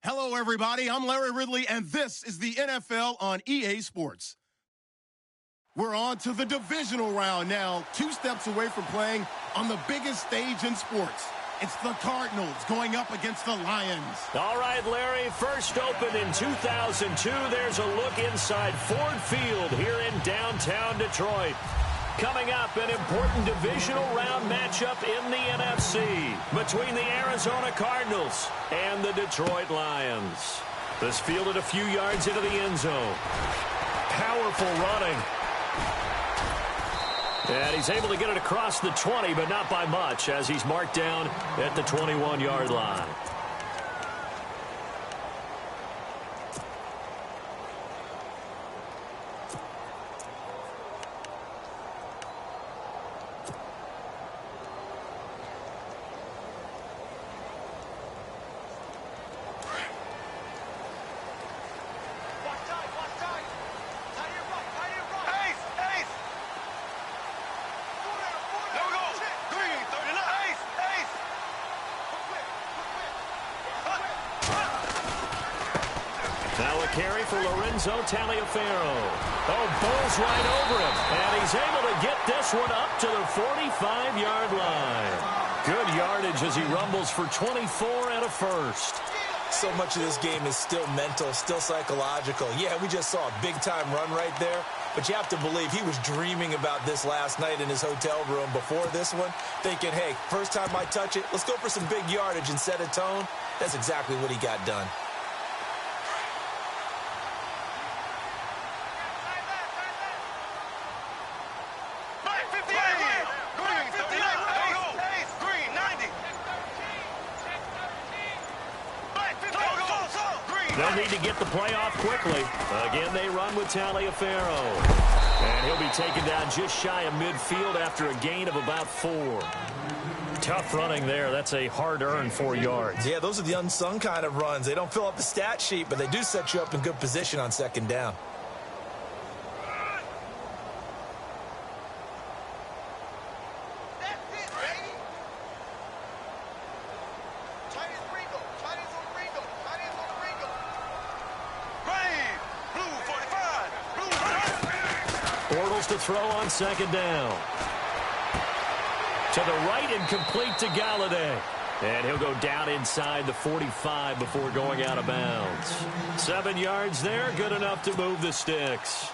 Hello, everybody. I'm Larry Ridley, and this is the NFL on EA Sports. We're on to the divisional round now, 2 steps away from playing on the biggest stage in sports. It's the Cardinals going up against the Lions. All right, Larry, first opened in 2002. There's a look inside Ford Field here in downtown Detroit. Coming up, an important divisional round matchup in the NFC between the Arizona Cardinals and the Detroit Lions. This fielded a few yards into the end zone. Powerful running. And he's able to get it across the 20, but not by much, as he's marked down at the 21-yard line. Carry for Lorenzo Taliaferro. Oh, bowls right over him. And he's able to get this one up to the 45-yard line. Good yardage as he rumbles for 24 and a first. So much of this game is still mental, still psychological. Yeah, we just saw a big-time run right there. But you have to believe he was dreaming about this last night in his hotel room before this one, thinking, hey, first time I touch it, let's go for some big yardage and set a tone. That's exactly what he got done. They'll need to get the play off quickly. Again, they run with Taliaferro. And he'll be taken down just shy of midfield after a gain of about 4. Tough running there. That's a hard-earned 4 yards. Yeah, those are the unsung kind of runs. They don't fill up the stat sheet, but they do set you up in good position on second down. To throw on second down. To the right and complete to Galladay. And he'll go down inside the 45 before going out of bounds. 7 yards there, good enough to move the sticks.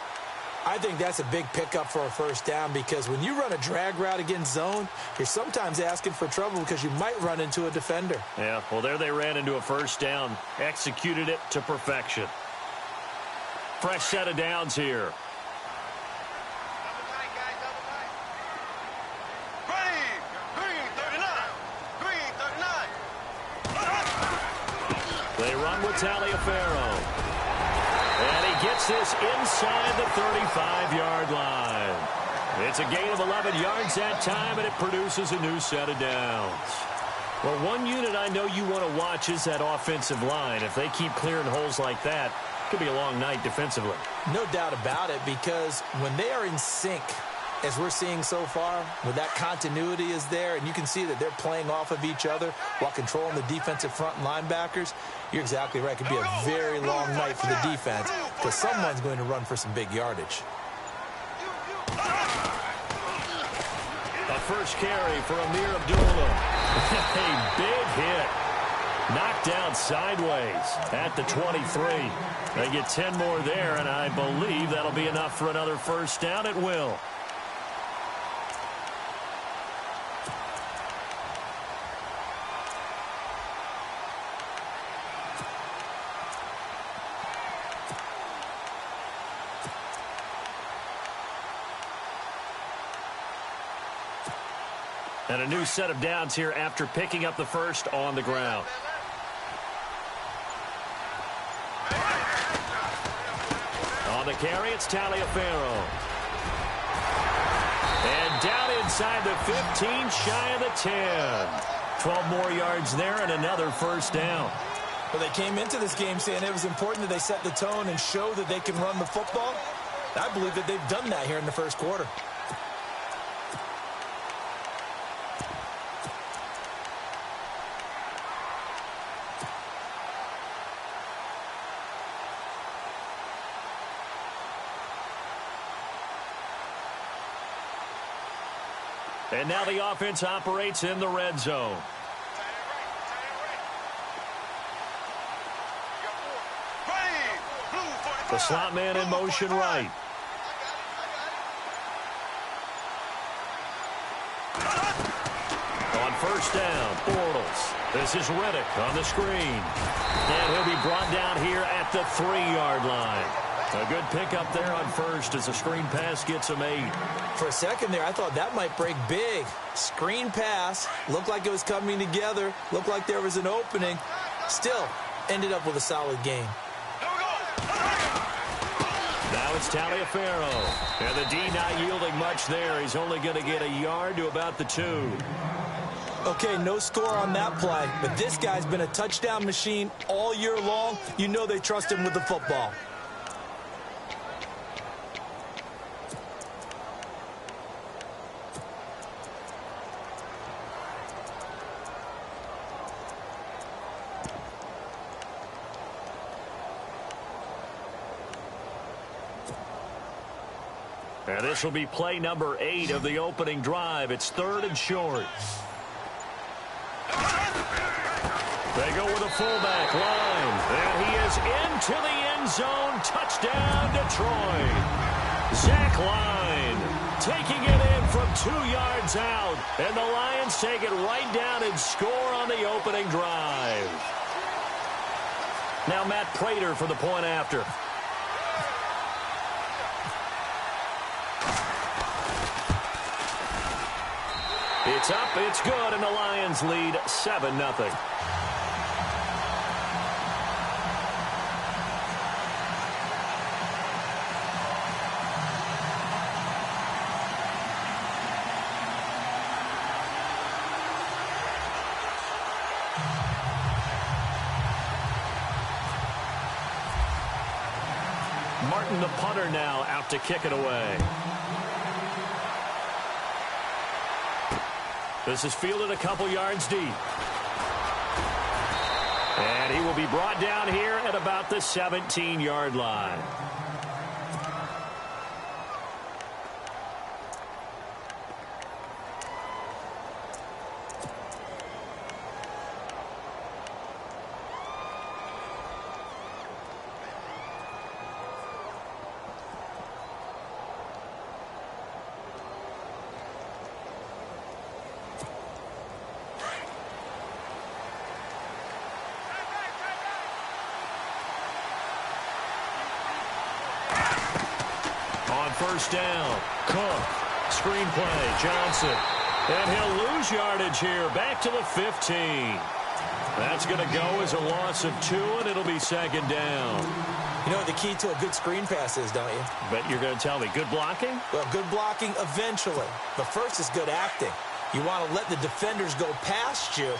I think that's a big pickup for a first down because when you run a drag route against zone, you're sometimes asking for trouble because you might run into a defender. Yeah, well, there they ran into a first down. Executed it to perfection. Fresh set of downs here. They run with Taliaferro. And he gets this inside the 35-yard line. It's a gain of 11 yards that time, and it produces a new set of downs. Well, one unit I know you want to watch is that offensive line. If they keep clearing holes like that, it could be a long night defensively. No doubt about it, because when they are in sync, as we're seeing so far, where that continuity is there, and you can see that they're playing off of each other while controlling the defensive front and linebackers, you're exactly right. It could be a very long night for the defense because someone's going to run for some big yardage. A first carry for Amir Abdullah. A big hit. Knocked down sideways at the 23. They get 10 more there, and I believe that'll be enough for another first down. It will. And a new set of downs here after picking up the first on the ground. On the carry, it's Taliaferro. And down inside the 15, shy of the 10. 12 more yards there and another first down. Well, they came into this game saying it was important that they set the tone and show that they can run the football. I believe that they've done that here in the first quarter. And now the offense operates in the red zone. The slot man in motion right. On first down, Bortles. This is Riddick on the screen. And he'll be brought down here at the 3-yard line. A good pickup there on first as the screen pass gets him 8. For a second there, I thought that might break big. Screen pass. Looked like it was coming together. Looked like there was an opening. Still, ended up with a solid game. Now it's Taliaferro. And the D not yielding much there. He's only going to get a yard to about the 2. Okay, no score on that play, but this guy's been a touchdown machine all year long. You know they trust him with the football. And this will be play number 8 of the opening drive. It's 3rd and short. They go with a fullback line. And he is into the end zone. Touchdown, Detroit. Zach Line taking it in from 2 yards out. And the Lions take it right down and score on the opening drive. Now Matt Prater for the point after. It's up, it's good, and the Lions lead 7-0. Martin, the punter, now out to kick it away. This is fielded a couple yards deep. And he will be brought down here at about the 17-yard line. First down, Cook, screenplay, Johnson, and he'll lose yardage here, back to the 15. That's going to go as a loss of 2, and it'll be 2nd down. You know what the key to a good screen pass is, don't you? Bet you're going to tell me, good blocking? Well, good blocking eventually, but first is good acting. You want to let the defenders go past you,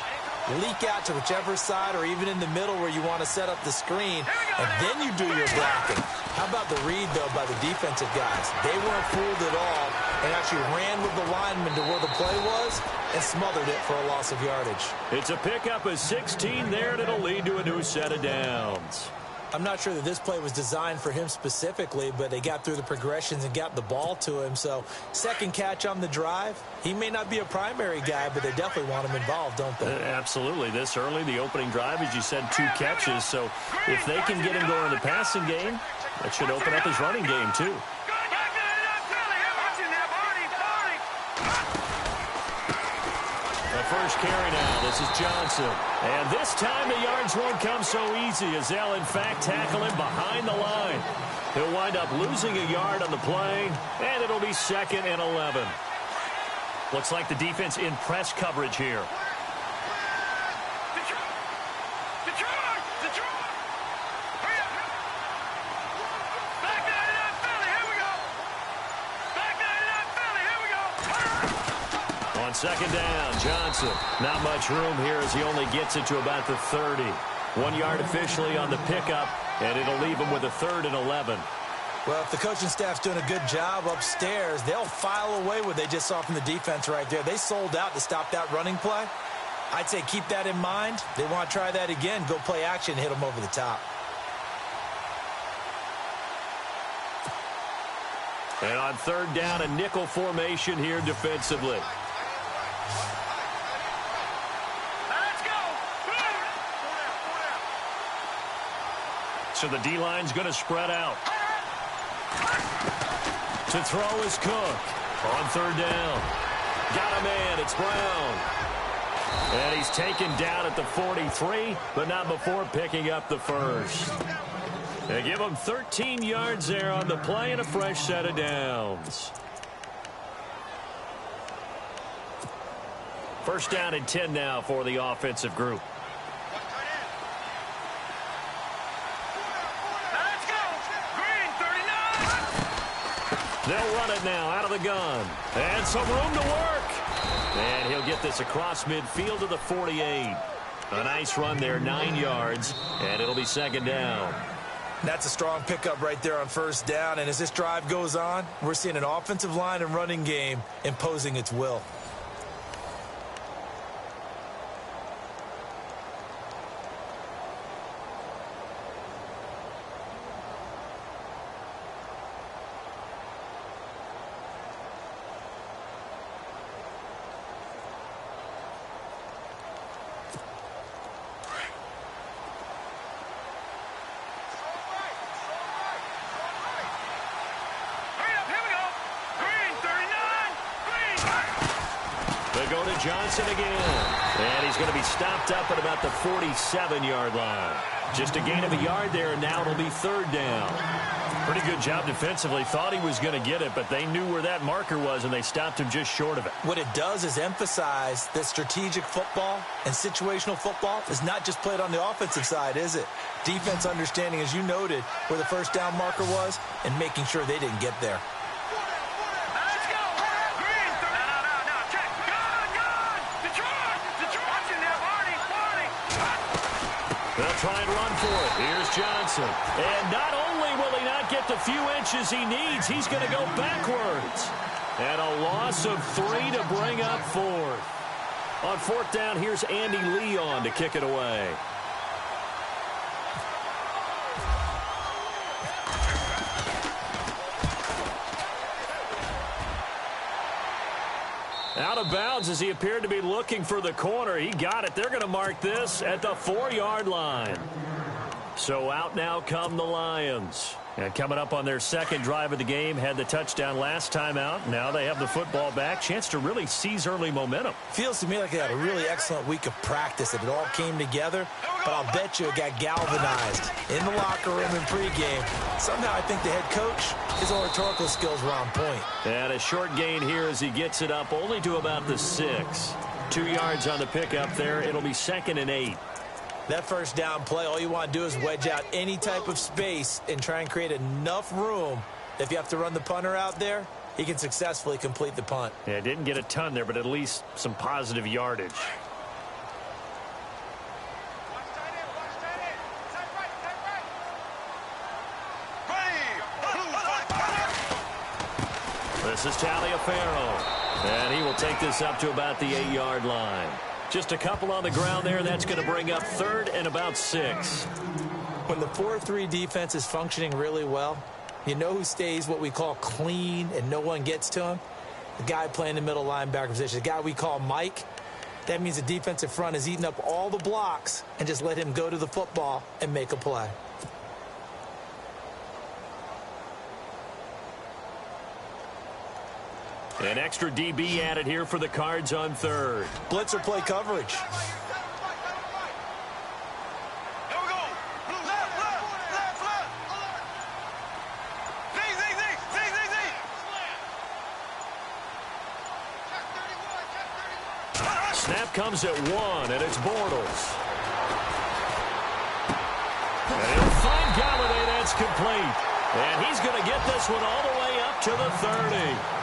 leak out to whichever side or even in the middle where you want to set up the screen, and then you do your blocking. How about the read, though, by the defensive guys? They weren't fooled at all and actually ran with the lineman to where the play was and smothered it for a loss of yardage. It's a pickup of 16 there, and it'll lead to a new set of downs. I'm not sure that this play was designed for him specifically, but they got through the progressions and got the ball to him. So, second catch on the drive. He may not be a primary guy, but they definitely want him involved, don't they? Absolutely. This early, the opening drive, as you said, 2 catches. So, if they can get him going in the passing game, that should open up his running game, too. The first carry now. This is Johnson. And this time the yards won't come so easy as they'll, in fact, tackle him behind the line. He'll wind up losing a yard on the play, and it'll be 2nd and 11. Looks like the defense in press coverage here. Second down, Johnson. Not much room here as he only gets it to about the 30. 1 yard officially on the pickup, and it'll leave him with a 3rd and 11. Well, if the coaching staff's doing a good job upstairs, they'll file away what they just saw from the defense right there. They sold out to stop that running play. I'd say keep that in mind. They want to try that again, go play action, hit them over the top. And on 3rd down, a nickel formation here defensively. So the D-line's going to spread out. To throw is Cook. On third down. Got a man. It's Brown. And he's taken down at the 43, but not before picking up the first. They give him 13 yards there on the play and a fresh set of downs. First down and 10 now for the offensive group. They'll run it now out of the gun. And some room to work. And he'll get this across midfield to the 48. A nice run there, 9 yards, and it'll be second down. That's a strong pickup right there on first down. And as this drive goes on, we're seeing an offensive line and running game imposing its will. Go to Johnson again. And he's going to be stopped up at about the 47-yard line. Just a gain of a yard there, and now it'll be third down. Pretty good job defensively. Thought he was going to get it, but they knew where that marker was, and they stopped him just short of it. What it does is emphasize that strategic football and situational football is not just played on the offensive side, is it? Defense understanding, as you noted, where the first down marker was and making sure they didn't get there. They'll try and run for it. Here's Johnson. And not only will he not get the few inches he needs, he's going to go backwards. And a loss of 3 to bring up fourth. On fourth down, here's Andy Leon to kick it away. Out of bounds as he appeared to be looking for the corner. He got it. They're going to mark this at the 4-yard line. So out now come the Lions. And coming up on their second drive of the game, had the touchdown last time out. Now they have the football back. Chance to really seize early momentum. Feels to me like they had a really excellent week of practice. It all came together, but I'll bet you it got galvanized in the locker room in pregame. Somehow I think the head coach, his oratorical skills were on point. And a short gain here as he gets it up only to about the 6. 2 yards on the pickup there. It'll be 2nd and 8. That first down play, all you want to do is wedge out any type of space and try and create enough room. If you have to run the punter out there, he can successfully complete the punt. Yeah, didn't get a ton there, but at least some positive yardage. This is Taliaferro, and he will take this up to about the 8-yard line. Just a couple on the ground there. That's going to bring up 3rd and about 6. When the 4-3 defense is functioning really well, you know who stays what we call clean and no one gets to him? The guy playing the middle linebacker position, the guy we call Mike. That means the defensive front is eating up all the blocks and just let him go to the football and make a play. An extra DB added here for the Cards on 3rd. Blitzer play coverage. Snap comes at 1, and it's Bortles. And he'll find Galladay. That's complete. And he's going to get this one all the way up to the 30.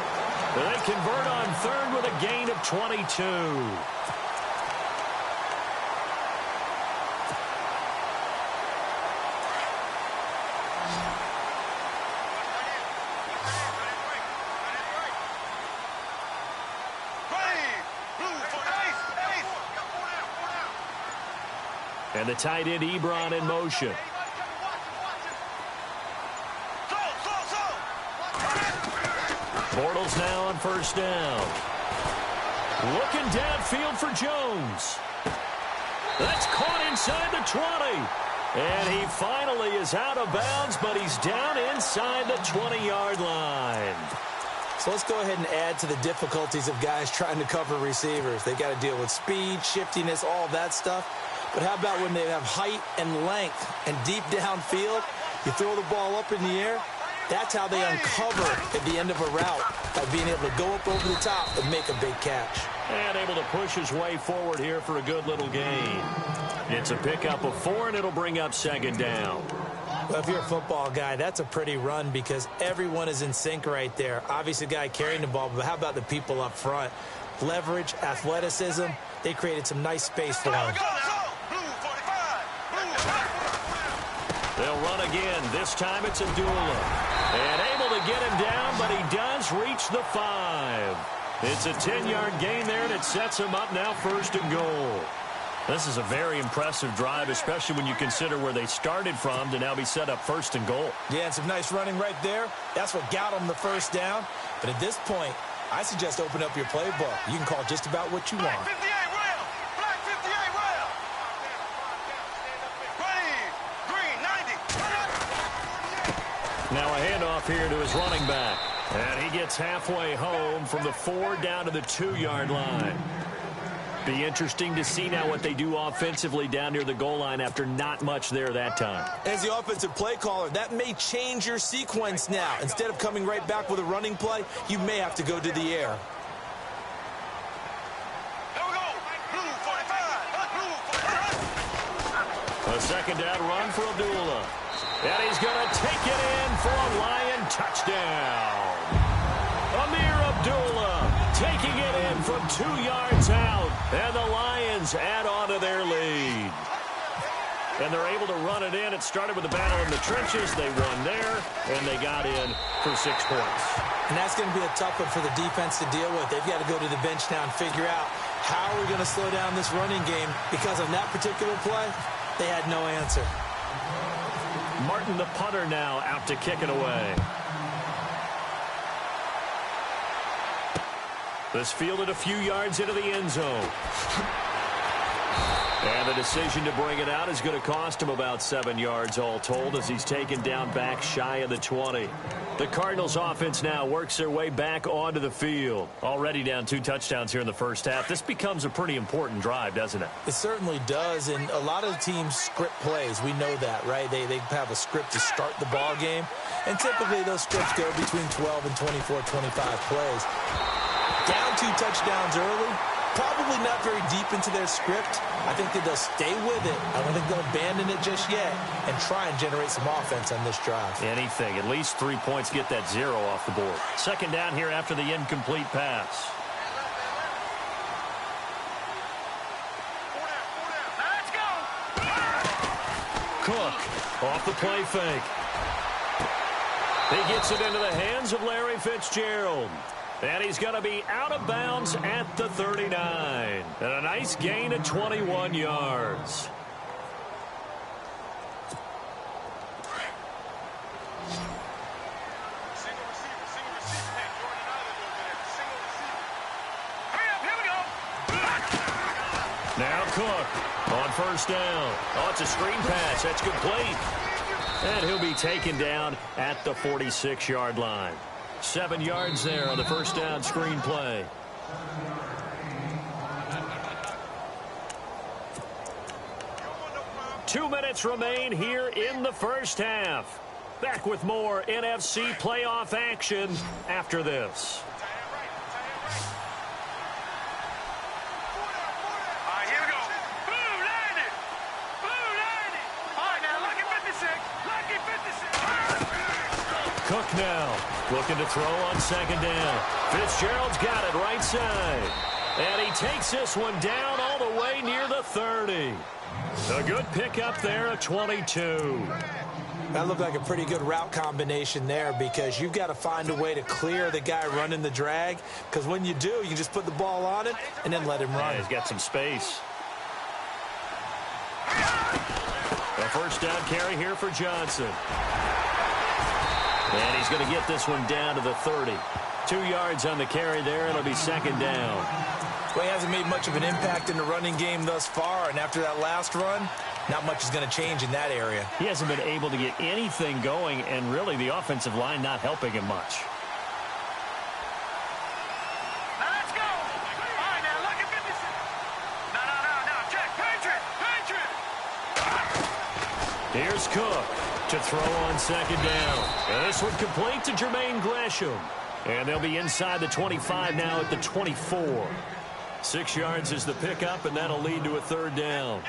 They convert on 3rd with a gain of 22. And the tight end Ebron in motion. Bortles now on first down. Looking downfield for Jones. That's caught inside the 20. And he finally is out of bounds, but he's down inside the 20-yard line. So let's go ahead and add to the difficulties of guys trying to cover receivers. They got to deal with speed, shiftiness, all that stuff. But how about when they have height and length and deep downfield? You throw the ball up in the air. That's how they uncover at the end of a route, by being able to go up over the top and make a big catch. And able to push his way forward here for a good little gain. It's a pickup of 4, and it'll bring up second down. Well, if you're a football guy, that's a pretty run because everyone is in sync right there. Obviously, the guy carrying the ball, but how about the people up front? Leverage, athleticism, they created some nice space for him. They'll run again. This time it's Abdullah. And able to get him down, but he does reach the 5. It's a 10-yard gain there, and it sets him up now 1st and goal. This is a very impressive drive, especially when you consider where they started from to now be set up 1st and goal. Yeah, and some nice running right there. That's what got them the first down. But at this point, I suggest open up your playbook. You can call just about what you want. Black 58 rail. Black 58 rail. Green 90. Now a handoff here to his running back. And he gets halfway home from the 4 down to the 2-yard line. Be interesting to see now what they do offensively down near the goal line after not much there that time. As the offensive play caller, that may change your sequence now. Instead of coming right back with a running play, you may have to go to the air. Here we go. Blue 45. A second down run for Abdullah. And he's going to take it in for a Lion touchdown. Amir Abdullah taking it in from 2 yards out. And the Lions add on to their lead. And they're able to run it in. It started with a battle in the trenches. They won there, and they got in for 6 points. And that's going to be a tough one for the defense to deal with. They've got to go to the bench now and figure out how are we going to slow down this running game, because on that particular play, they had no answer. Martin, the punter, now out to kick it away. This fielded a few yards into the end zone. And the decision to bring it out is going to cost him about 7 yards all told, as he's taken down back shy of the 20. The Cardinals offense now works their way back onto the field. Already down 2 touchdowns here in the first half. This becomes a pretty important drive, doesn't it? It certainly does, and a lot of the teams script plays. We know that, right? They have a script to start the ball game, and typically those scripts go between 12 and 24, 25 plays. Down 2 touchdowns early, probably not very deep into their script. I think that they'll stay with it. I don't think they'll abandon it just yet and try and generate some offense on this drive. Anything. At least 3 points, get that 0 off the board. Second down here after the incomplete pass. Let's go. Cook off the play fake. He gets it into the hands of Larry Fitzgerald. And he's going to be out of bounds at the 39. And a nice gain of 21 yards. Single receiver. Hey, Jordan out of there. Single receiver. Hurry up, here we go. Now Cook on first down. Oh, it's a screen pass. That's complete. And he'll be taken down at the 46-yard line. 7 yards there on the first down screen play. Two minutes remain here in the first half. Back with more NFC playoff action after this. All right, here we go. Blue 90. Blue 90. All right, now lucky 56. Lucky 56. Cook now looking to throw on second down. Fitzgerald's got it right side. And he takes this one down all the way near the 30. A good pickup there at 22. That looked like a pretty good route combination there, because you've got to find a way to clear the guy running the drag, because when you do, you can just put the ball on it and then let him run. Yeah, he's got some space. A first down carry here for Johnson. And he's going to get this one down to the 30. 2 yards on the carry there. It'll be second down. Well, he hasn't made much of an impact in the running game thus far, and after that last run, not much is going to change in that area. He hasn't been able to get anything going, and really the offensive line not helping him much. Now let's go. All right, now look at 56. No. Check. Patriot. Here's Cook to throw on second down. And this one complete to Jermaine Gresham. And they'll be inside the 25 now at the 24. 6 yards is the pickup, and that'll lead to a third down.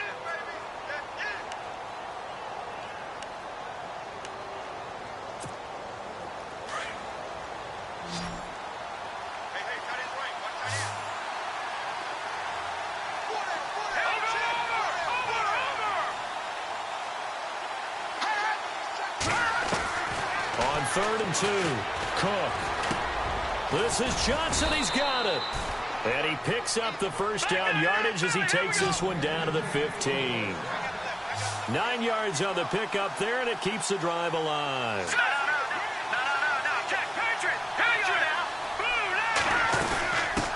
On 3rd and 2, Cook. This is Johnson. He's got it. And he picks up the first down yardage as he takes this one down to the 15. 9 yards on the pickup there, and it keeps the drive alive. No. Check. Patriot.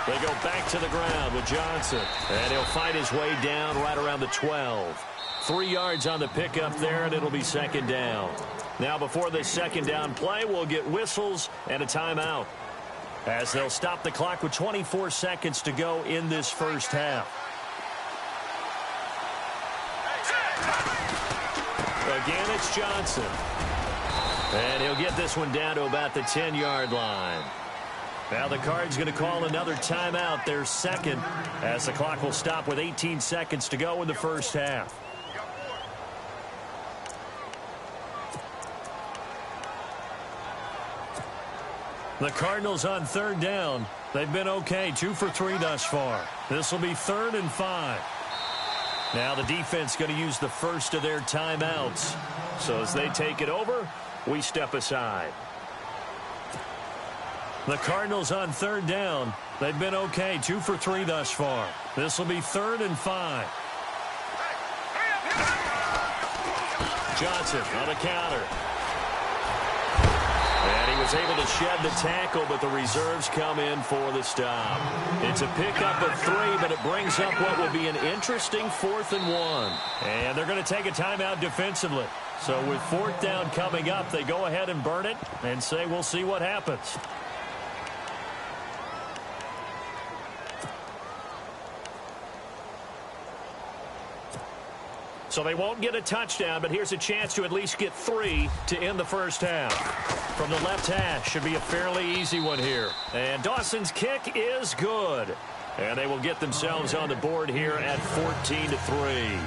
They go back to the ground with Johnson. And he'll fight his way down right around the 12. 3 yards on the pickup there, and it'll be second down. Now, before this second down play, we'll get whistles and a timeout, as they'll stop the clock with 24 seconds to go in this first half. Again, it's Johnson. And he'll get this one down to about the 10-yard line. Now the Cards going to call another timeout, their second, as the clock will stop with 18 seconds to go in the first half. The Cardinals on 3rd down. They've been okay, 2 for 3 thus far. This will be 3rd and 5. Now the defense going to use the first of their timeouts. So as they take it over, we step aside. The Cardinals on 3rd down. They've been okay, 2 for 3 thus far. This will be 3rd and 5. Johnson on a counter. And he was able to shed the tackle, but the reserves come in for the stop. It's a pickup of 3, but it brings up what will be an interesting 4th and 1. And they're going to take a timeout defensively. So with 4th down coming up, they go ahead and burn it and say we'll see what happens. So they won't get a touchdown, but here's a chance to at least get 3 to end the first half. From the left hash, should be a fairly easy one here. And Dawson's kick is good. And they will get themselves on the board here at 14-3.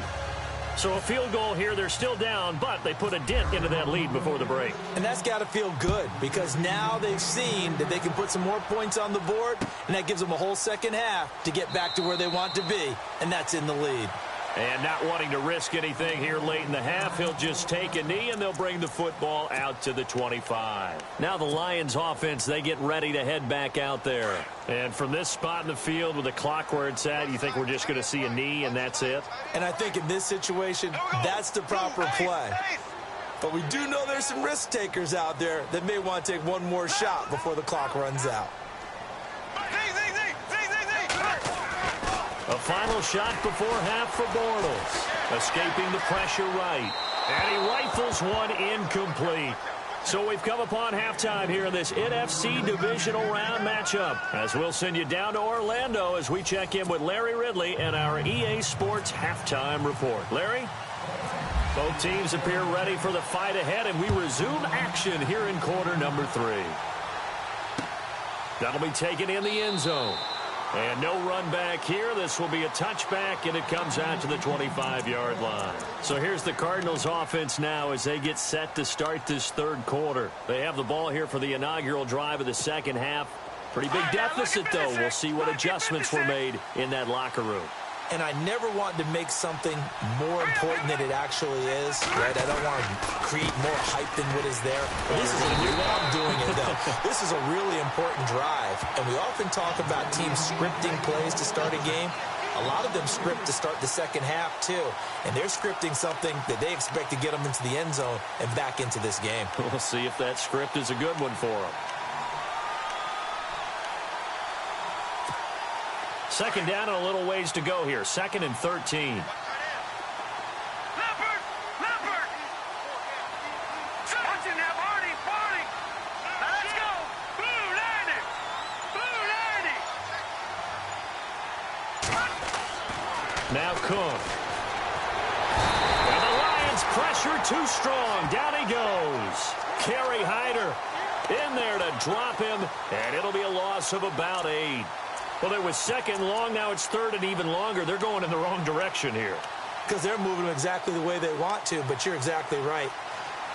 So a field goal here, they're still down, but they put a dent into that lead before the break. And that's got to feel good, because now they've seen that they can put some more points on the board, and that gives them a whole second half to get back to where they want to be, and that's in the lead. And not wanting to risk anything here late in the half, he'll just take a knee, and they'll bring the football out to the 25. Now the Lions offense, they get ready to head back out there. And from this spot in the field with the clock where it's at, you think we're just going to see a knee and that's it? And I think in this situation, that's the proper play. But we do know there's some risk takers out there that may want to take one more shot before the clock runs out. A final shot before half for Bortles. Escaping the pressure right. And he rifles one incomplete. So we've come upon halftime here in this NFC Divisional Round matchup, as we'll send you down to Orlando as we check in with Larry Ridley and our EA Sports Halftime Report. Larry? Both teams appear ready for the fight ahead, and we resume action here in quarter number 3. That'll be taken in the end zone. And no run back here. This will be a touchback, and it comes out to the 25-yard line. So here's the Cardinals offense now as they get set to start this third quarter. They have the ball here for the inaugural drive of the second half. Pretty big deficit, though. We'll see what adjustments were made in that locker room. And I never want to make something more important than it actually is, right? I don't want to create more hype than what is there. This is I'm doing it, though. This is a really important drive. And we often talk about teams scripting plays to start a game. A lot of them script to start the second half, too. And they're scripting something that they expect to get them into the end zone and back into this game. We'll see if that script is a good one for them. Second down and a little ways to go here. 2nd and 13. Left Cook. And the Lions pressure too strong. Down he goes. Kerry Hyder in there to drop him, and it'll be a loss of about 8. Well, it was second long. Now it's third and even longer. They're going in the wrong direction here. Because they're moving exactly the way they want to, but you're exactly right.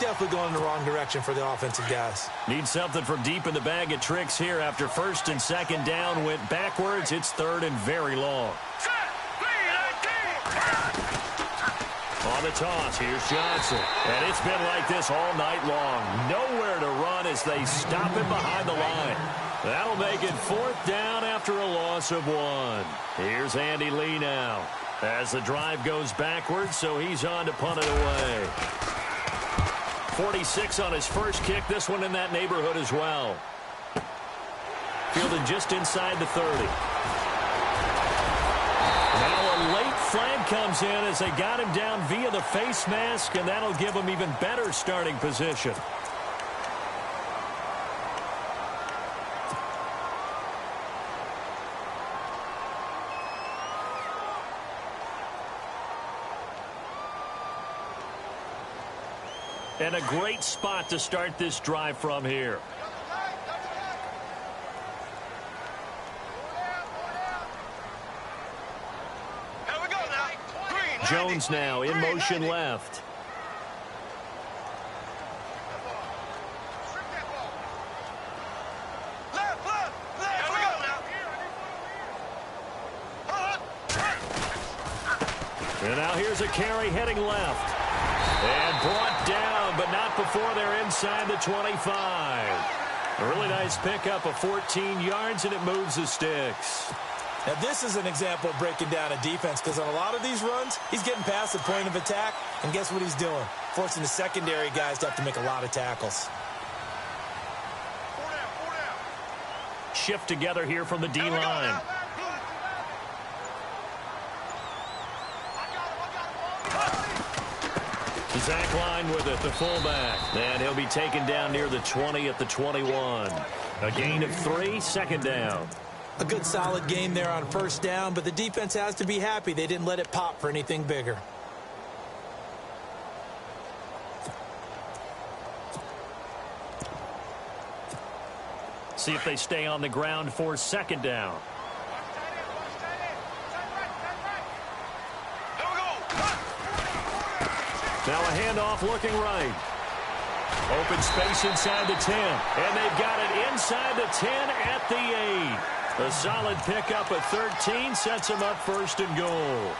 Definitely going in the wrong direction for the offensive guys. Need something from deep in the bag of tricks here after first and second down went backwards. It's third and very long. On the toss, here's Johnson. And it's been like this all night long. Nowhere to run as they stop him behind the line. That'll make it fourth down after a loss of 1. Here's Andy Lee now as the drive goes backwards, so he's on to punt it away. 46 on his first kick. This one in that neighborhood as well. Fielded just inside the 30. Now a late flag comes in as they got him down via the face mask, and that'll give him even better starting position. And a great spot to start this drive from here. Jones now in motion left. And now here's a carry heading left. And brought down, but not before they're inside the 25. A really nice pickup of 14 yards, and it moves the sticks. Now, this is an example of breaking down a defense, because on a lot of these runs, he's getting past the point of attack, and guess what he's doing? Forcing the secondary guys to have to make a lot of tackles. Shift together here from the D-line. Zach Line with it, the fullback. And he'll be taken down near the 20 at the 21. A gain of 3, second down. A good solid game there on first down, but the defense has to be happy they didn't let it pop for anything bigger. See if they stay on the ground for second down. Now a handoff looking right. Open space inside the 10. And they've got it inside the 10 at the 8. A solid pickup at 13 sets them up first and goal.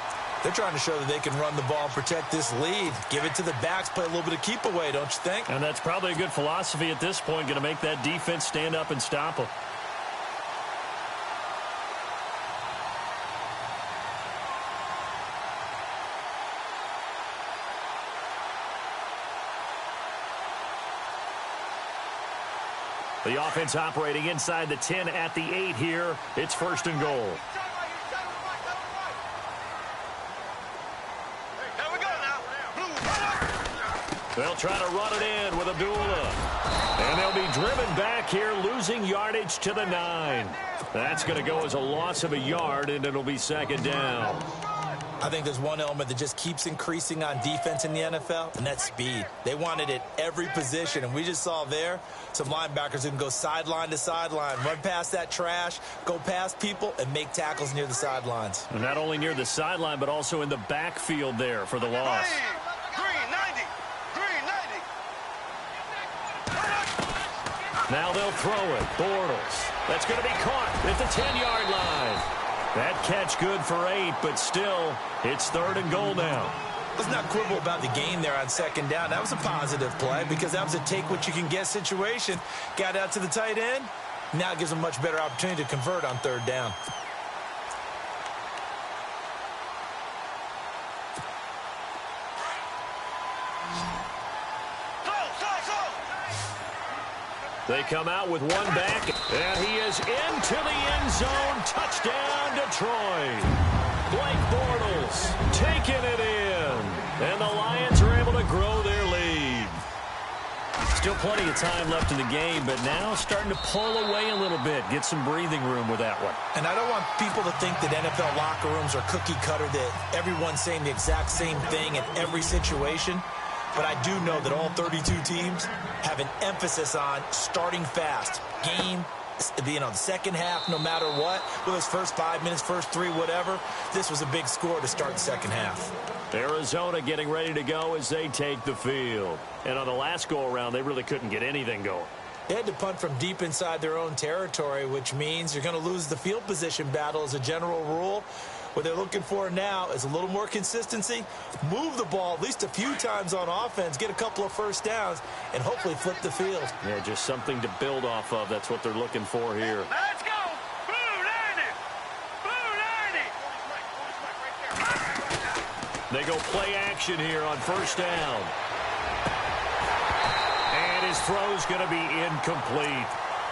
They're trying to show that they can run the ball and protect this lead. Give it to the backs, play a little bit of keep away, don't you think? And that's probably a good philosophy at this point, going to make that defense stand up and stop them. The offense operating inside the 10 at the 8 here. It's first and goal. They'll try to run it in with Abdullah. And they'll be driven back here, losing yardage to the 9. That's going to go as a loss of a yard, and it'll be second down. I think there's one element that just keeps increasing on defense in the NFL, and that's speed. They want it at every position, and we just saw there some linebackers who can go sideline to sideline, run past that trash, go past people, and make tackles near the sidelines. And not only near the sideline, but also in the backfield there for the loss. Now they'll throw it. Bortles. That's going to be caught at the 10-yard line. That catch good for 8, but still, it's third and goal now. Let's not quibble about the game there on second down. That was a positive play because that was a take-what-you-can-get situation. Got out to the tight end. Now it gives them a much better opportunity to convert on third down. They come out with one back, and he is into the end zone. Touchdown, Detroit. Blake Bortles taking it in, and the Lions are able to grow their lead. Still plenty of time left in the game, but now starting to pull away a little bit. Get some breathing room with that one. And I don't want people to think that NFL locker rooms are cookie cutter, that everyone's saying the exact same thing in every situation. But I do know that all 32 teams have an emphasis on starting fast. Game, the second half, no matter what. Whether it's first 5 minutes, first 3, whatever. This was a big score to start the second half. Arizona getting ready to go as they take the field. And on the last go-around, they really couldn't get anything going. They had to punt from deep inside their own territory, which means you're going to lose the field position battle as a general rule. What they're looking for now is a little more consistency, move the ball at least a few times on offense, get a couple of first downs, and hopefully flip the field. Yeah, just something to build off of. That's what they're looking for here. Let's go! Blue 90! Blue 90! They go play action here on first down. And his throw's going to be incomplete.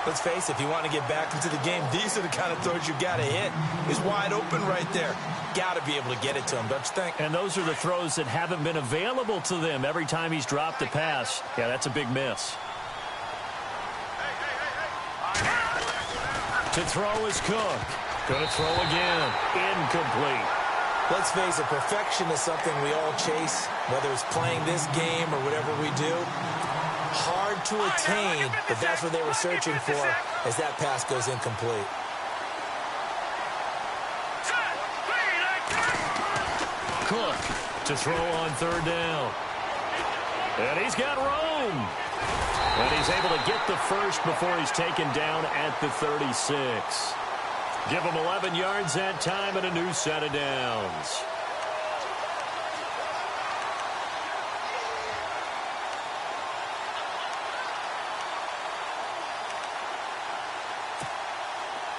Let's face it, if you want to get back into the game, these are the kind of throws you got to hit. He's wide open right there. Got to be able to get it to him, don't you think? And those are the throws that haven't been available to them every time he's dropped a pass. Yeah, that's a big miss. To throw is Cook. Going to throw again. Incomplete. Let's face it, perfection is something we all chase, whether it's playing this game or whatever we do. Hard to attain, but that's what they were searching for as that pass goes incomplete. Cook to throw on third down. And he's got room. And he's able to get the first before he's taken down at the 36. Give him 11 yards that time and a new set of downs.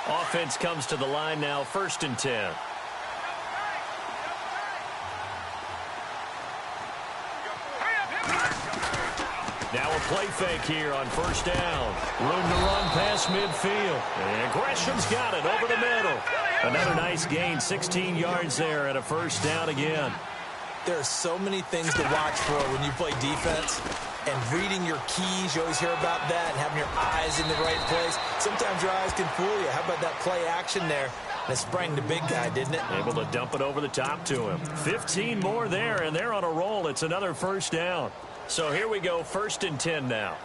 Offense comes to the line now, 1st and 10. Now a play fake here on first down. Room to run past midfield. And Gresham's got it over the middle. Another nice gain, 16 yards there and a first down again. There are so many things to watch for when you play defense. And reading your keys, you always hear about that, and having your eyes in the right place. Sometimes your eyes can fool you. How about that play action there? And it sprang the big guy, didn't it? Able to dump it over the top to him. 15 more there, and they're on a roll. It's another first down. So here we go, 1st and 10 now.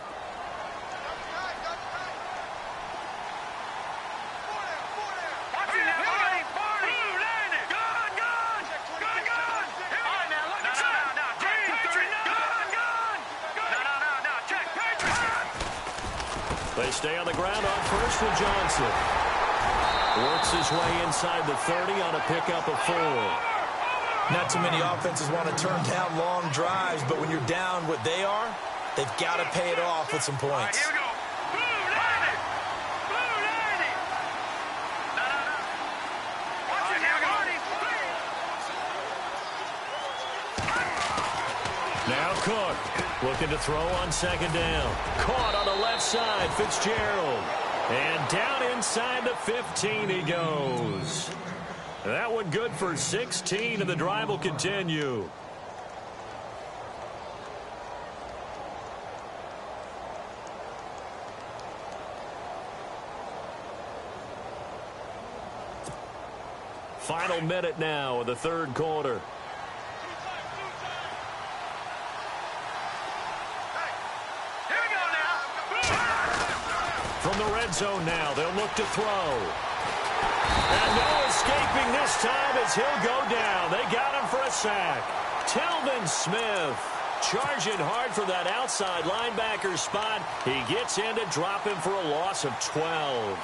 They stay on the ground on first with Johnson. Works his way inside the 30 on a pickup of 4. Not too many offenses want to turn down long drives, but when you're down what they are, they've got to pay it off with some points. Here we go. Blue 90! Blue 90! No. Watch it now, Now Cook looking to throw on second down. Caught on the left side, Fitzgerald. And down inside the 15 he goes. That one good for 16, and the drive will continue. Final minute now of the third quarter. Here we go now. From the red zone now, they'll look to throw. And no escaping this time as he'll go down. They got him for a sack. Telvin Smith charging hard for that outside linebacker spot. He gets in to drop him for a loss of 12.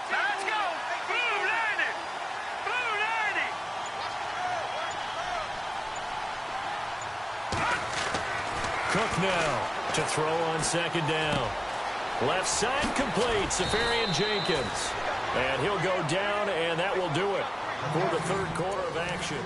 Let's go. Blue 90! Blue 90! Cook now to throw on second down. Left side complete, Safarian Jenkins. And he'll go down, and that will do it for the third quarter of action.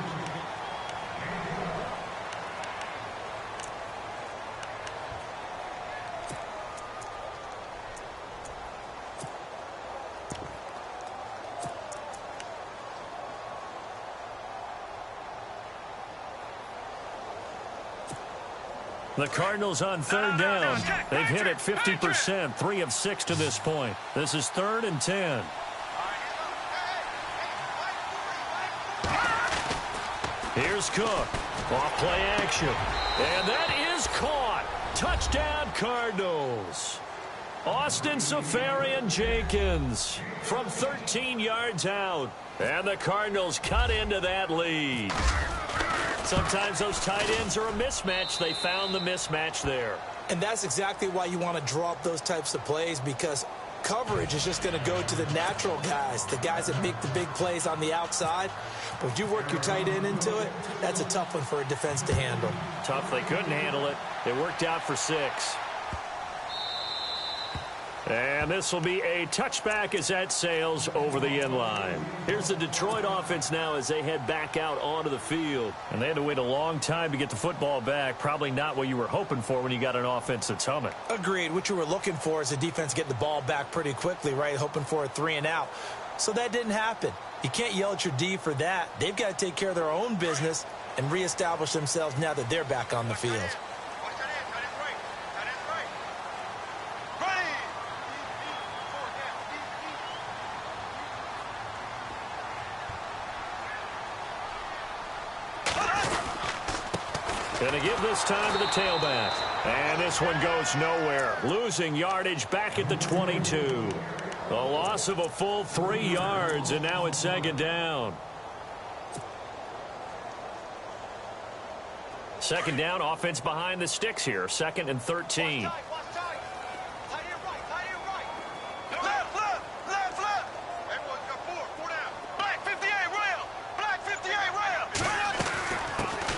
The Cardinals on third down. They've hit it 50%, 3 of 6 to this point. This is 3rd and 10. Here's Cook. Off play action. And that is caught. Touchdown Cardinals. Austin Safarian-Jenkins from 13 yards out. And the Cardinals cut into that lead. Sometimes those tight ends are a mismatch. They found the mismatch there. And that's exactly why you want to draw up those types of plays, because coverage is just going to go to the natural guys, the guys that make the big plays on the outside. But if you work your tight end into it, that's a tough one for a defense to handle. Tough. They couldn't handle it. It worked out for 6. And this will be a touchback as that sails over the end line. Here's the Detroit offense now as they head back out onto the field. And they had to wait a long time to get the football back. Probably not what you were hoping for when you got an offense that's humming. Agreed. What you were looking for is the defense getting the ball back pretty quickly, right? Hoping for a 3 and out. So that didn't happen. You can't yell at your D for that. They've got to take care of their own business and reestablish themselves now that they're back on the field. Going to give this time to the tailback. And this one goes nowhere. Losing yardage back at the 22. A loss of a full 3 yards, and now it's 2nd down. 2nd down, offense behind the sticks here. 2nd and 13.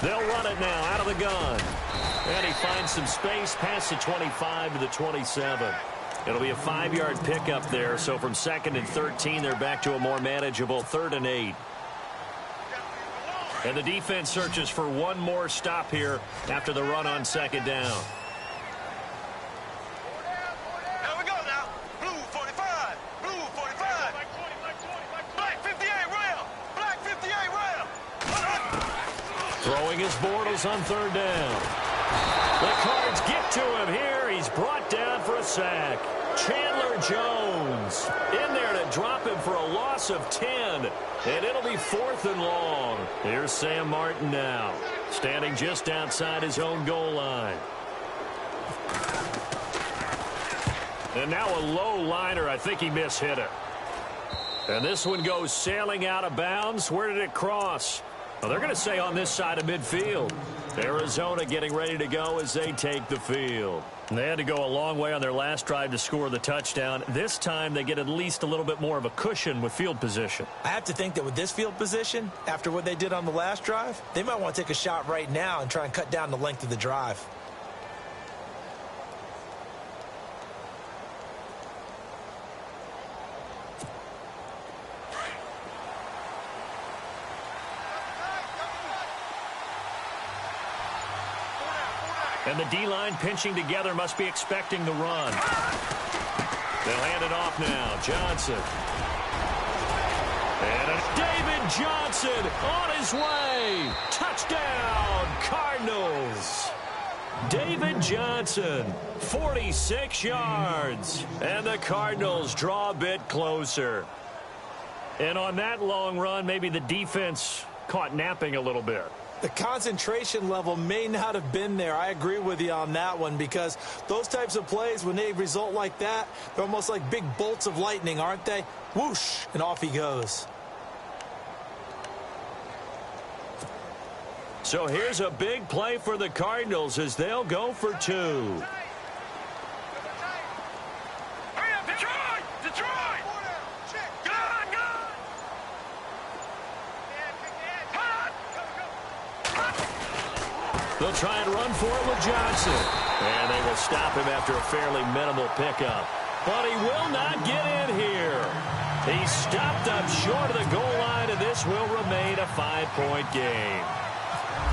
They'll run it now out of the gun. And he finds some space past the 25 to the 27. It'll be a 5-yard pickup there. So from 2nd and 13, they're back to a more manageable 3rd and 8. And the defense searches for one more stop here after the run on 2nd down. Here we go now. Blue 45. Blue 45. Black 58 rail. Black 58 rail. Throwing his Bortles on 3rd down. The Cards get to him here. He's brought down for a sack. Chandler Jones in there to drop him for a loss of 10. And it'll be 4th and long. Here's Sam Martin now, standing just outside his own goal line. And now a low liner. I think he mishit it. And this one goes sailing out of bounds. Where did it cross? Well, they're going to say on this side of midfield. Arizona getting ready to go as they take the field. And they had to go a long way on their last drive to score the touchdown. This time they get at least a little bit more of a cushion with field position. I have to think that with this field position, after what they did on the last drive, they might want to take a shot right now and try and cut down the length of the drive. And the D-line pinching together must be expecting the run. They'll hand it off now. Johnson. And David Johnson on his way. Touchdown, Cardinals. David Johnson, 46 yards. And the Cardinals draw a bit closer. And on that long run, maybe the defense caught napping a little bit. The concentration level may not have been there. I agree with you on that one, because those types of plays, when they result like that, they're almost like big bolts of lightning, aren't they? Whoosh, and off he goes. So here's a big play for the Cardinals as they'll go for 2. Hurry up, Detroit! Detroit! Gun, gun! They'll try and run for it with Johnson. And they will stop him after a fairly minimal pickup. But he will not get in here. He's stopped up short of the goal line, and this will remain a 5-point game.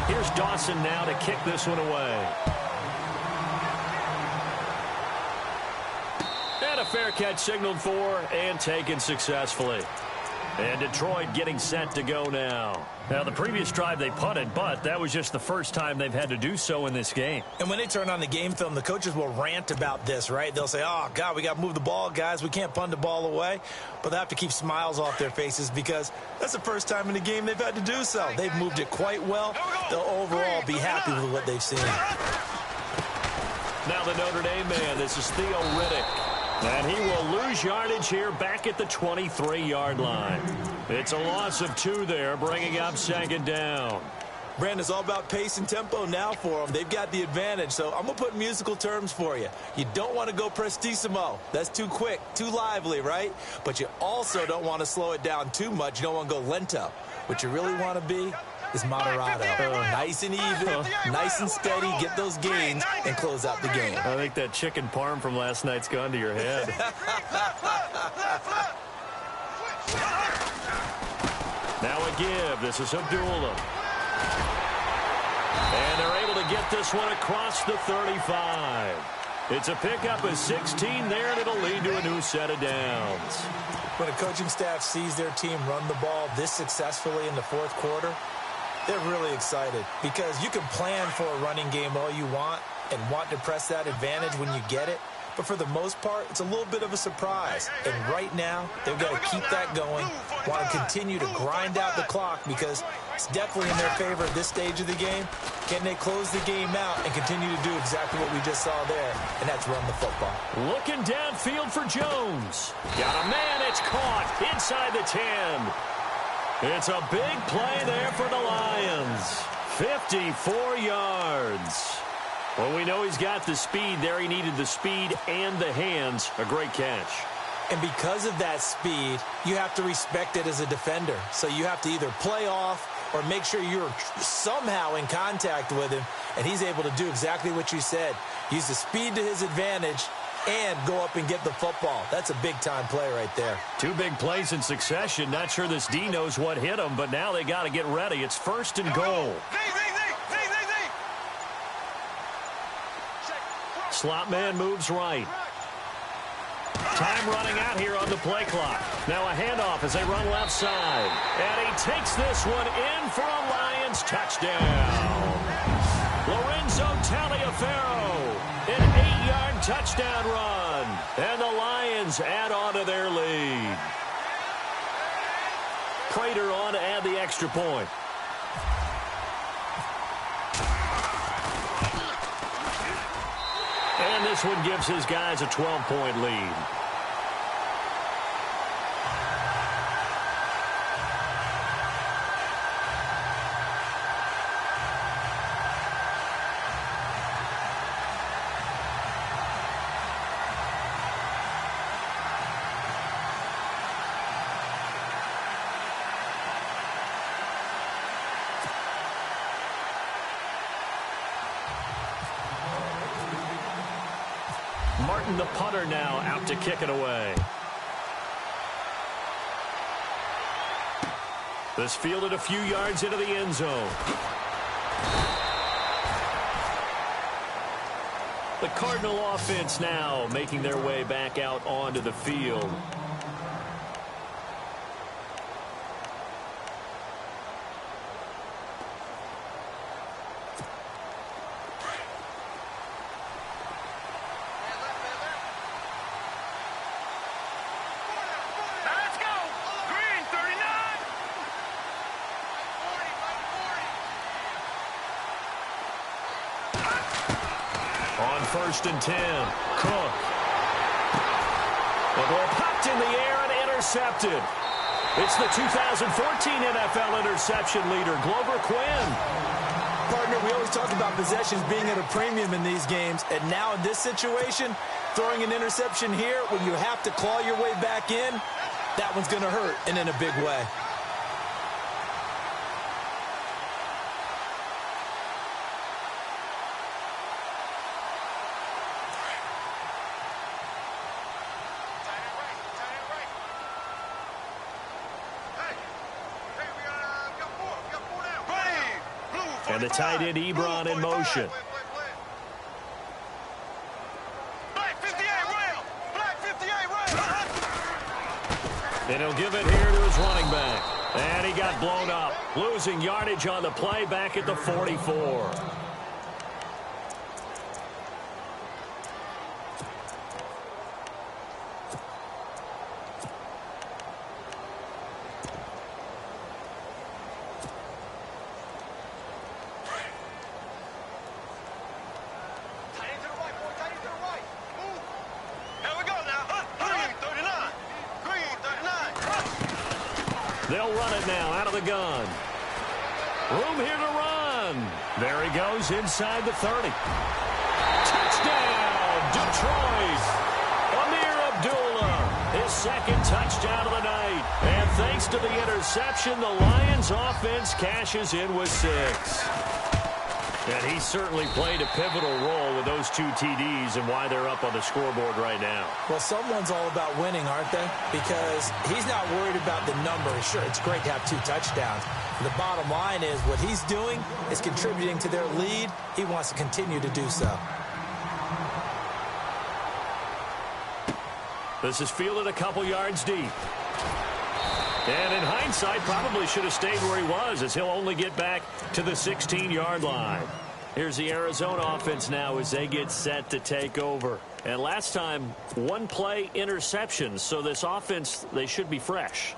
Here's Dawson now to kick this one away. And a fair catch signaled for and taken successfully. And Detroit getting set to go now. Now, the previous drive they punted, but that was just the first time they've had to do so in this game. And when they turn on the game film, the coaches will rant about this, right? They'll say, oh, God, we got to move the ball, guys. We can't punt the ball away. But they have to keep smiles off their faces because that's the first time in the game they've had to do so. They've moved it quite well. They'll overall be happy with what they've seen. Now the Notre Dame man, this is Theo Riddick. And he will lose yardage here back at the 23-yard line. It's a loss of 2 there, bringing up second down. Brandon, it's all about pace and tempo now for them. They've got the advantage, so I'm going to put musical terms for you. You don't want to go prestissimo. That's too quick, too lively, right? But you also don't want to slow it down too much. You don't want to go lento. What you really want to be is moderado. Nice and even, nice and steady, get those gains, and close out the game. I think that chicken parm from last night's gone to your head. Now a give. This is Abdullah. And they're able to get this one across the 35. It's a pickup of 16 there, and it'll lead to a new set of downs. When a coaching staff sees their team run the ball this successfully in the fourth quarter, they're really excited because you can plan for a running game all you want and want to press that advantage when you get it. But for the most part, it's a little bit of a surprise. And right now, they've got to keep that going, want to continue to grind out the clock because it's definitely in their favor at this stage of the game. Can they close the game out and continue to do exactly what we just saw there, and that's run the football. Looking downfield for Jones. Got a man, it's caught inside the 10. It's a big play there for the Lions. 54 yards. Well, we know he's got the speed there. He needed the speed and the hands. A great catch. And because of that speed, you have to respect it as a defender. So you have to either play off or make sure you're somehow in contact with him. And he's able to do exactly what you said. Use the speed to his advantage and go up and get the football. That's a big-time play right there. 2 big plays in succession. Not sure this D knows what hit him, but now they got to get ready. It's 1st and goal. Slot man moves right. Time running out here on the play clock. Now a handoff as they run left side. And he takes this one in for a Lions touchdown. Lorenzo Taliaferro, an 8-yard touchdown run. And the Lions add on to their lead. Prater on to add the extra point. And this one gives his guys a 12-point lead. Martin, the punter, now out to kick it away. This fielded a few yards into the end zone. The Cardinal offense now making their way back out onto the field. On 1st and 10, Cook. The ball popped in the air and intercepted. It's the 2014 NFL interception leader, Glover Quinn. Partner, we always talk about possessions being at a premium in these games, and now in this situation, throwing an interception here when you have to claw your way back in, that one's going to hurt, and in a big way. And the tight end Ebron in motion. And he'll give it here to his running back. And he got blown up. Losing yardage on the play back at the 44. They'll run it now out of the gun. Room here to run. There he goes inside the 30. Touchdown, Detroit. Amir Abdullah, his second touchdown of the night. And thanks to the interception, the Lions offense cashes in with 6. And he certainly played a pivotal role with those 2 TDs and why they're up on the scoreboard right now. Well, someone's all about winning, aren't they? Because he's not worried about the number. Sure, it's great to have 2 touchdowns. The bottom line is what he's doing is contributing to their lead. He wants to continue to do so. This is fielded a couple yards deep. And in hindsight, probably should have stayed where he was, as he'll only get back to the 16-yard line. Here's the Arizona offense now as they get set to take over. And last time, 1 play interceptions, so this offense, they should be fresh.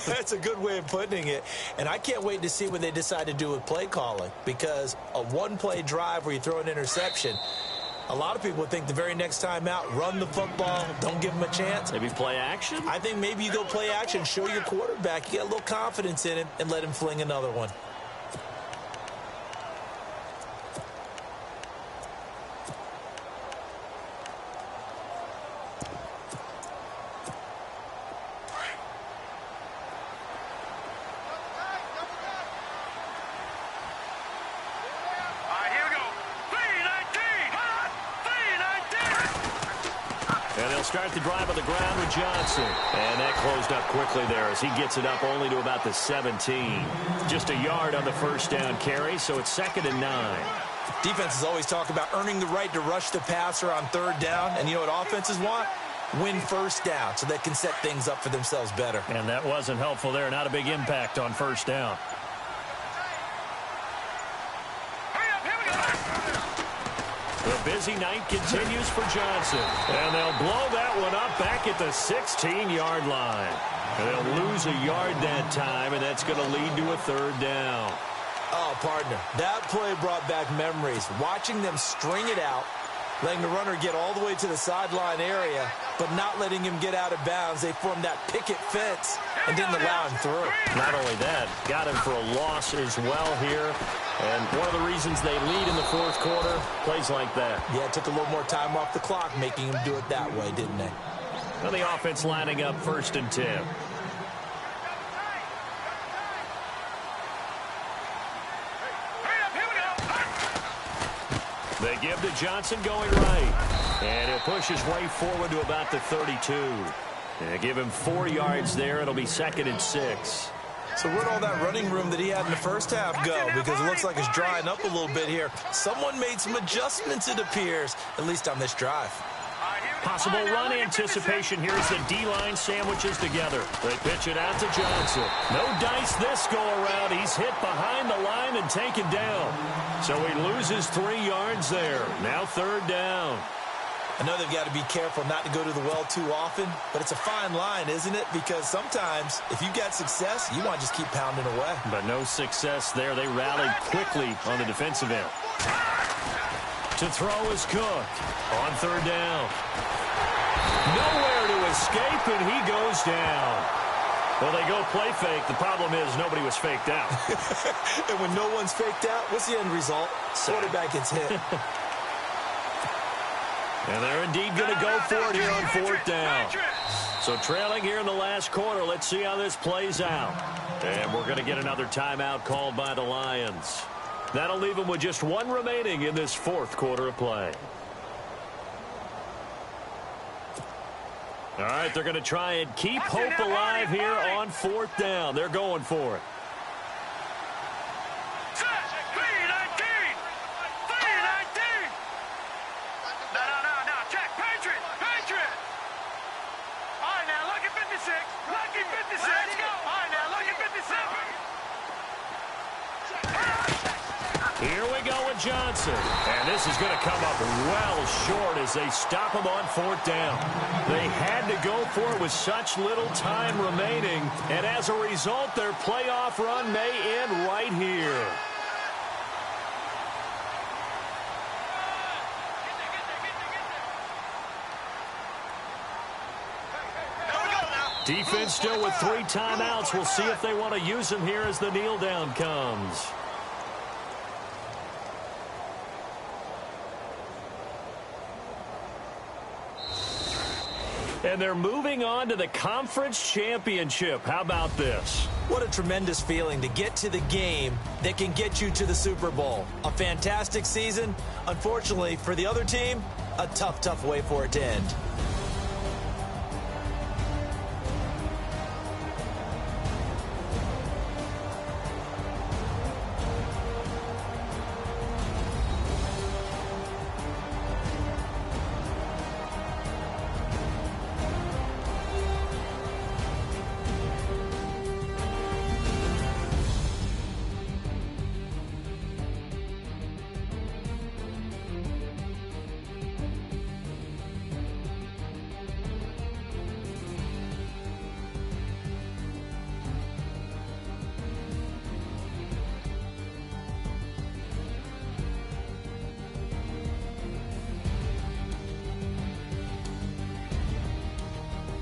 That's a good way of putting it. And I can't wait to see what they decide to do with play calling, because a 1-play drive where you throw an interception, a lot of people think the very next time out, run the football, don't give him a chance. Maybe play action? I think maybe you go play action, show your quarterback, you get a little confidence in him, and let him fling another one. Start the drive on the ground with Johnson. And that closed up quickly there as he gets it up only to about the 17. Just a yard on the first down carry, so it's 2nd and 9. Defenses always talk about earning the right to rush the passer on 3rd down. And you know what offenses want? Win first down so they can set things up for themselves better. And that wasn't helpful there. Not a big impact on first down. The busy night continues for Johnson. And they'll blow that one up back at the 16-yard line. And they'll lose a yard that time, and that's going to lead to a 3rd down. Oh, partner, that play brought back memories. Watching them string it out, letting the runner get all the way to the sideline area, but not letting him get out of bounds. They formed that picket fence and didn't allow him through. Not only that, got him for a loss as well here. And one of the reasons they lead in the 4th quarter, plays like that. Yeah, it took a little more time off the clock, making him do it that way, didn't they? Well, the offense lining up 1st and 10. They give to Johnson going right. And he'll push his way forward to about the 32. And give him 4 yards there. It'll be 2nd and 6. So where'd all that running room that he had in the first half go? Because it looks like it's drying up a little bit here. Someone made some adjustments, it appears, at least on this drive. Possible run anticipation here as the D-line sandwiches together. They pitch it out to Johnson. No dice this go-around. He's hit behind the line and taken down. So he loses 3 yards there. Now 3rd down. I know they've got to be careful not to go to the well too often, but it's a fine line, isn't it? Because sometimes, if you've got success, you want to just keep pounding away. But no success there. They rallied quickly on the defensive end. To throw is Cook on 3rd down. Nowhere to escape, and he goes down. Well, they go play fake. The problem is nobody was faked out. And when no one's faked out, what's the end result? Quarterback gets hit. And they're indeed going to go for it here on 4th down. So trailing here in the last quarter. Let's see how this plays out. And we're going to get another timeout called by the Lions. That'll leave them with just 1 remaining in this 4th quarter of play. All right, they're going to try and keep hope alive here on 4th down. They're going for it. Lucky 56. passing. And this is going to come up well short as they stop him on 4th down. They had to go for it with such little time remaining. And as a result, their playoff run may end right here. Defense still with 3 timeouts. We'll see if they want to use them here as the kneel down comes. And they're moving on to the conference championship. How about this? What a tremendous feeling to get to the game that can get you to the Super Bowl. A fantastic season. Unfortunately, for the other team, a tough, tough way for it to end.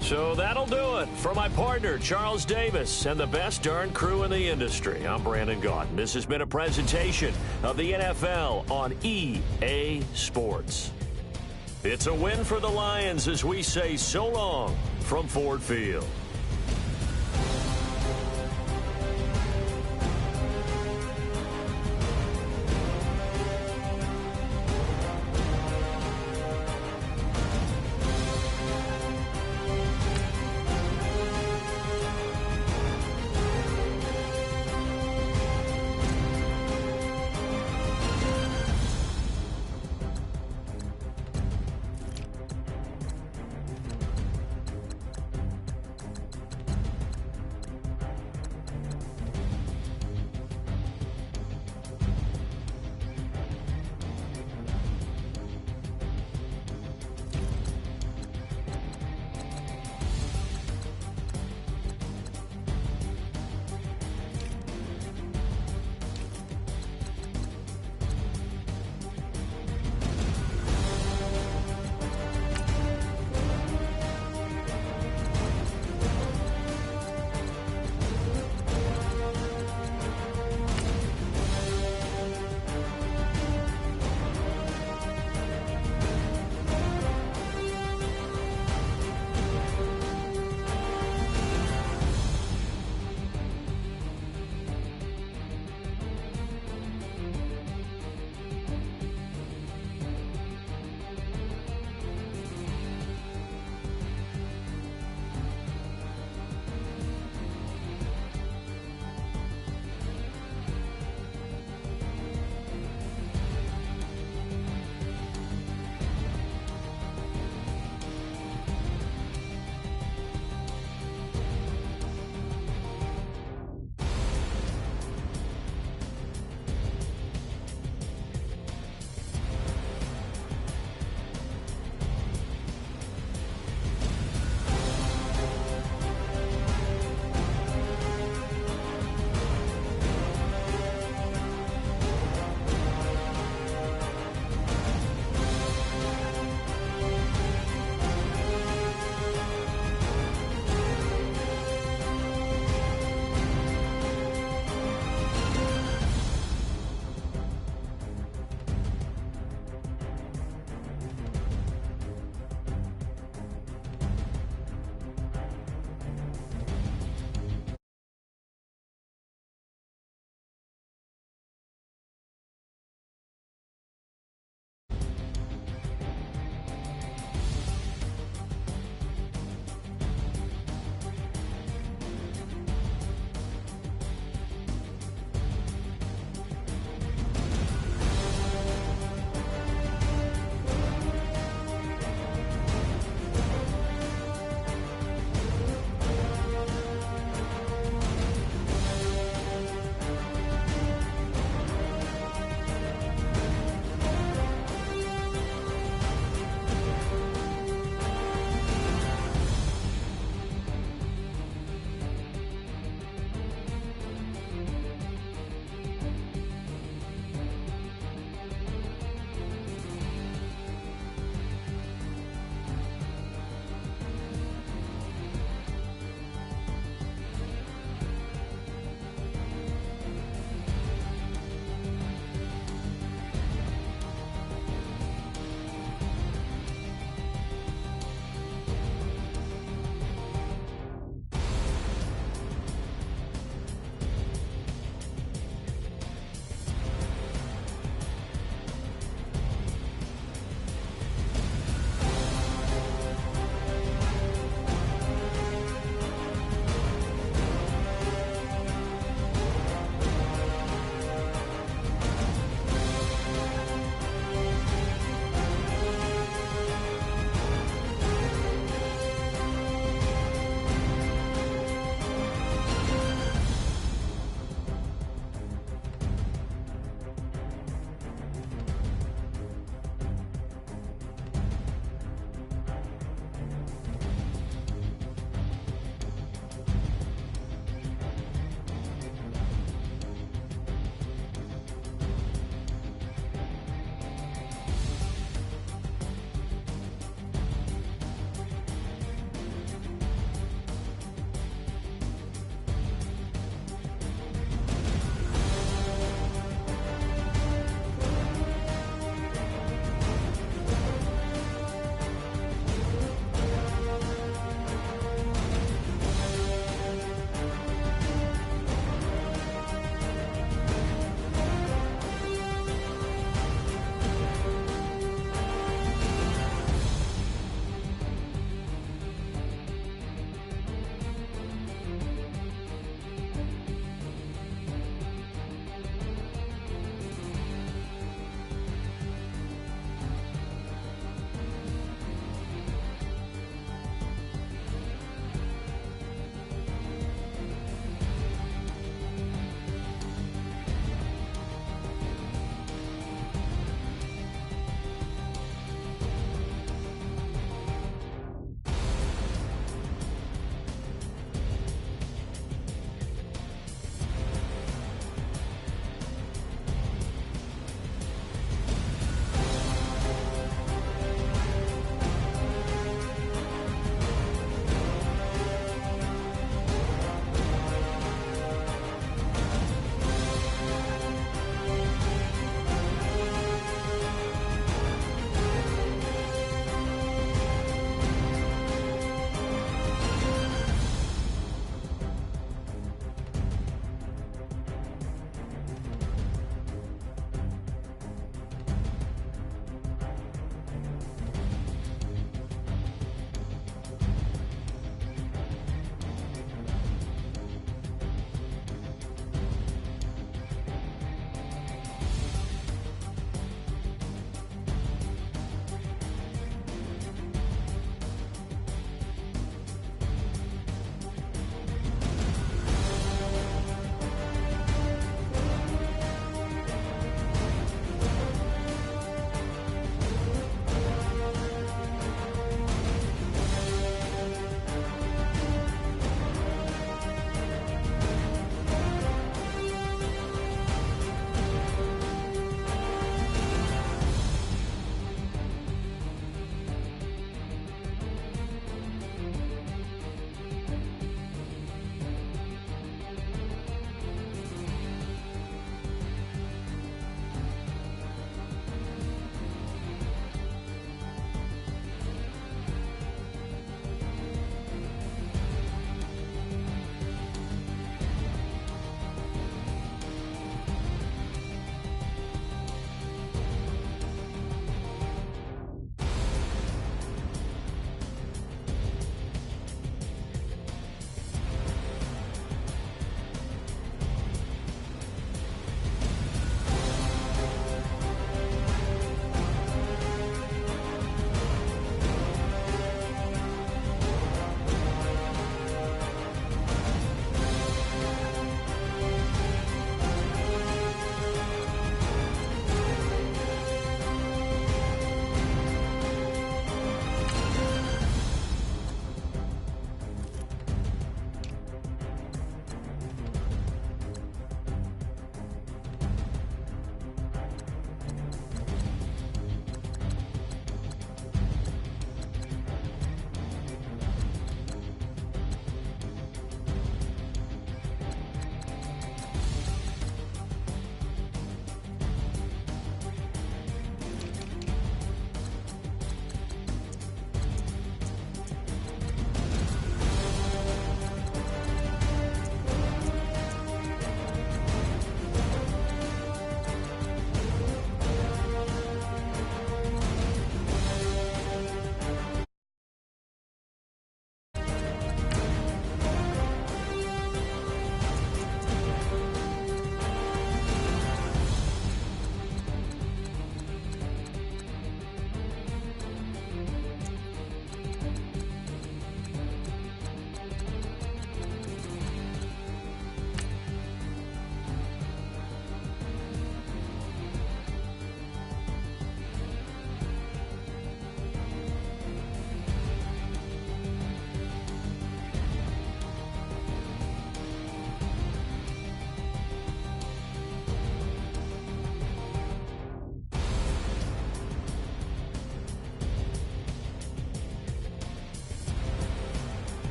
So that'll do it. For my partner, Charles Davis, and the best darn crew in the industry, I'm Brandon Gaudin. This has been a presentation of the NFL on EA Sports. It's a win for the Lions as we say so long from Ford Field.